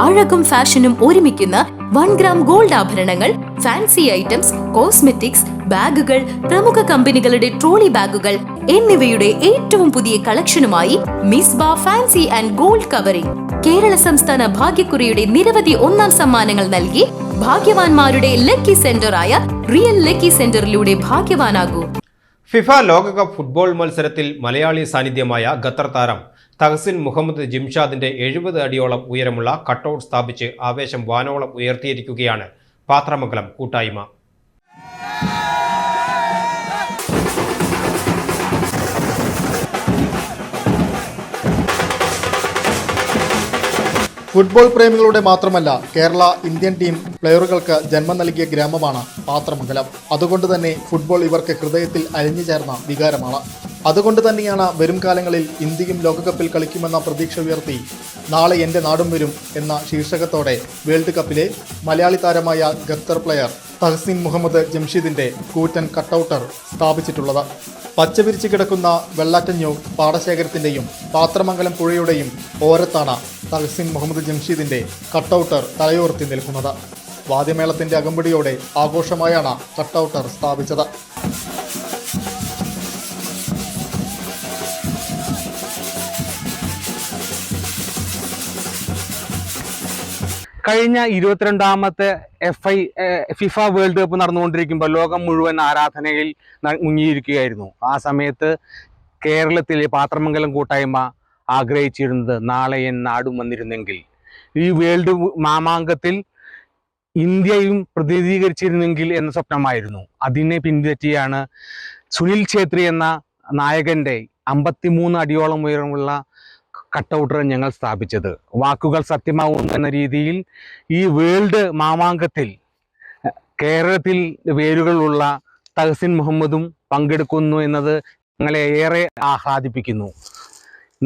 അഴകും ഫാഷനും ഒരുമിക്കുന്ന 1 gram gold ആഭരണങ്ങൾ, ഫാൻസി ഐറ്റംസ്, കോസ്മെറ്റിക്സ്, ബാഗുകൾ, പ്രമുഖ കമ്പനികളുടെ ട്രോളി ബാഗുകൾ എന്നിവയുടെ ഏറ്റവും പുതിയ കളക്ഷനുമായി Misba fancy and gold covering Kerala സംസ്ഥാന ഭാഗ്യക്കുറിയുടെ നിരവധി ഒന്നാം സമ്മാനങ്ങൾ നൽകി ഭാഗ്യവാന്മാരുടെ ലക്കി സെന്ററായ റിയൽ ലക്കി സെന്ററിലൂടെ ഭാഗ്യവാനാകൂ. ഫിഫ ലോകകപ്പ് ഫുട്ബോൾ മത്സരത്തിൽ മലയാളി സാന്നിധ്യമായ ഖത്തർ താരം തഹസിൻ മുഹമ്മദ് ജിംഷാദിന്റെ 70 അടിയോളം ഉയരമുള്ള കട്ടൗട്ട് സ്ഥാപിച്ച് ആവേശം വാനോളം ഉയർത്തിയിരിക്കുകയാണ് പാത്രമംഗലം കൂട്ടായ്മ. ഫുട്ബോൾ പ്രേമികളുടെ മാത്രമല്ല കേരള ഇന്ത്യൻ ടീം പ്ലെയറുകൾക്ക് ജന്മം നൽകിയ ഗ്രാമമാണ് പാത്രമംഗലം. അതുകൊണ്ട് തന്നെ ഫുട്ബോൾ ഇവർക്ക് ഹൃദയത്തിൽ അലിഞ്ഞു ചേർന്ന വികാരമാണ്. അതുകൊണ്ട് തന്നെയാണ് വരും കാലങ്ങളിൽ ഇന്ത്യയും ലോകകപ്പിൽ കളിക്കുമെന്ന പ്രതീക്ഷ ഉയർത്തി നാളെ എൻ്റെ നാടും വരും എന്ന ശീർഷകത്തോടെ വേൾഡ് കപ്പിലെ മലയാളി താരമായ ഖത്തർ പ്ലെയർ തഹസിൻ മുഹമ്മദ് ജംഷീദിന്റെ കൂറ്റൻ കട്ടൗട്ടർ സ്ഥാപിച്ചിട്ടുള്ളത്. പച്ചവിരിച്ച് കിടക്കുന്ന വെള്ളാറ്റഞ്ഞൂർ പാടശേഖരത്തിന്റെയും പാത്രമംഗലം പുഴയുടെയും ഓരത്താണ് തഹസിൻ മുഹമ്മദ് ജംഷീദിന്റെ കട്ടൗട്ടർ തലയോർത്തി നിൽക്കുന്നത്. വാദ്യമേളത്തിന്റെ അകമ്പടിയോടെ ആഘോഷമായാണ് കട്ടൗട്ടർ സ്ഥാപിച്ചത്. കഴിഞ്ഞ 22ാമത്തെ ഫിഫ വേൾഡ് കപ്പ് നടന്നുകൊണ്ടിരിക്കുമ്പോൾ ലോകം മുഴുവൻ ആരാധനയിൽ മുങ്ങിയിരിക്കുകയായിരുന്നു. ആ സമയത്ത് കേരളത്തിലെ പാത്രമംഗലം കൂട്ടായ്മ ആഗ്രഹിച്ചിരുന്നത് നാളെ എൻ നാടും വന്നിരുന്നെങ്കിൽ, ഈ വേൾഡ് മാമാങ്കത്തിൽ ഇന്ത്യയും പ്രതിനിധീകരിച്ചിരുന്നെങ്കിൽ എന്ന സ്വപ്നമായിരുന്നു. അതിനെ പിൻപറ്റിയാണ് സുനിൽ ഛേത്രി എന്ന നായകന്റെ 53 അടിയോളം ഉയരമുള്ള കട്ടൗട്ടർ ഞങ്ങൾ സ്ഥാപിച്ചത്. വാക്കുകൾ സത്യമാവും എന്ന രീതിയിൽ ഈ വേൾഡ് മാമാങ്കത്തിൽ കേരളത്തിൽ വേരുകളുള്ള തഹസിൻ മുഹമ്മദും പങ്കെടുക്കുന്നു എന്നത് ഞങ്ങളെ ഏറെ ആഹ്ലാദിപ്പിക്കുന്നു.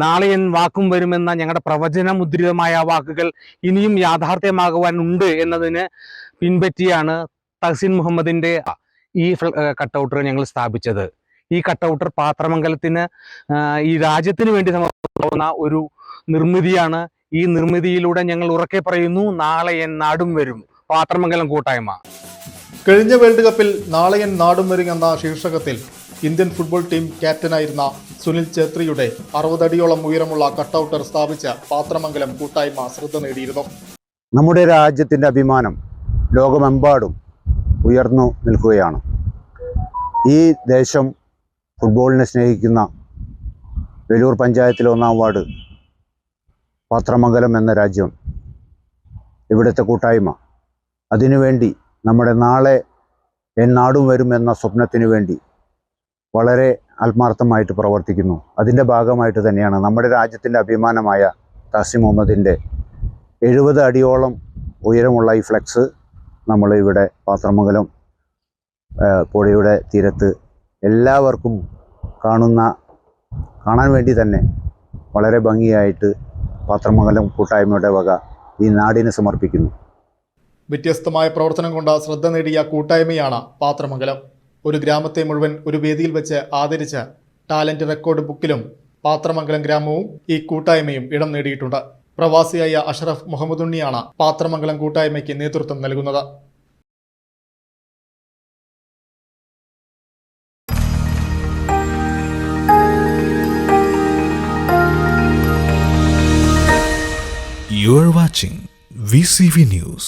നാളെ എൻ വാക്കും വരുമെന്ന ഞങ്ങളുടെ പ്രവചന മുദ്രിതമായ വാക്കുകൾ ഇനിയും യാഥാർത്ഥ്യമാകുവാനുണ്ട് എന്നതിന് പിൻപറ്റിയാണ് തഹസിൻ മുഹമ്മദിന്റെ ഈ കട്ടൗട്ടർ ഞങ്ങൾ സ്ഥാപിച്ചത്. ഈ കട്ടൗട്ടർ പാത്രമംഗലത്തിന്, ഈ രാജ്യത്തിന് വേണ്ടി സമർപ്പിക്കുന്ന ഒരു നിർമ്മിതിയാണ്. ഈ നിർമ്മിതിയിലൂടെ ഞങ്ങൾ ഉറക്കെ പറയുന്നു, നാളെ എൻ നാടും വരും, പാത്രമംഗലം കൂട്ടായ്മ. കഴിഞ്ഞ വേൾഡ് കപ്പിൽ നാളെ എൻ നാടും വരും എന്ന ശീർഷകത്തിൽ ഇന്ത്യൻ ഫുട്ബോൾ ടീം ക്യാപ്റ്റനായിരുന്ന സുനിൽ ഛേത്രിയുടെ 60 അടിയോളം ഉയരമുള്ള കട്ടൗട്ടർ സ്ഥാപിച്ച പാത്രമംഗലം കൂട്ടായ്മ ശ്രദ്ധ നേടിയിരുന്നു. നമ്മുടെ രാജ്യത്തിൻ്റെ അഭിമാനം ലോകമെമ്പാടും ഉയർന്നു നിൽക്കുകയാണ്. ഈ ദേശം ഫുട്ബോളിനെ സ്നേഹിക്കുന്ന വെലൂർ പഞ്ചായത്തിലെ 1-ാം വാർഡ് പാത്രമംഗലം എന്ന രാജ്യം, ഇവിടുത്തെ കൂട്ടായ്മ അതിനുവേണ്ടി നമ്മുടെ നാളെ എൻ നാടും വരും എന്ന സ്വപ്നത്തിന് വേണ്ടി വളരെ ആത്മാർത്ഥമായിട്ട് പ്രവർത്തിക്കുന്നു. അതിൻ്റെ ഭാഗമായിട്ട് തന്നെയാണ് നമ്മുടെ രാജ്യത്തിൻ്റെ അഭിമാനമായ തഹസിൻ മുഹമ്മദിൻ്റെ 70 അടിയോളം ഉയരമുള്ള ഈ ഫ്ലെക്സ് നമ്മൾ ഇവിടെ പാത്രമംഗലം പുഴയുടെ തീരത്ത് എല്ലാവർക്കും കാണാൻ വേണ്ടി തന്നെ വളരെ ഭംഗിയായിട്ട് പാത്രമംഗലം കൂട്ടായ്മയുടെ വക ഈ നാടിന് സമർപ്പിക്കുന്നു. വ്യത്യസ്തമായ പ്രവർത്തനം കൊണ്ട് ശ്രദ്ധ നേടിയ കൂട്ടായ്മയാണ് പാത്രമംഗലം. ഒരു ഗ്രാമത്തെ മുഴുവൻ ഒരു വേദിയിൽ വെച്ച് ആദരിച്ച ടാലന്റ് റെക്കോർഡ് ബുക്കിലും പാത്രമംഗലം ഗ്രാമവും ഈ കൂട്ടായ്മയും ഇടം നേടിയിട്ടുണ്ട്. പ്രവാസിയായ അഷറഫ് മുഹമ്മദുണ്ണിയാണ് പാത്രമംഗലം കൂട്ടായ്മയ്ക്ക് നേതൃത്വം നൽകുന്നത്. You are watching VCV News.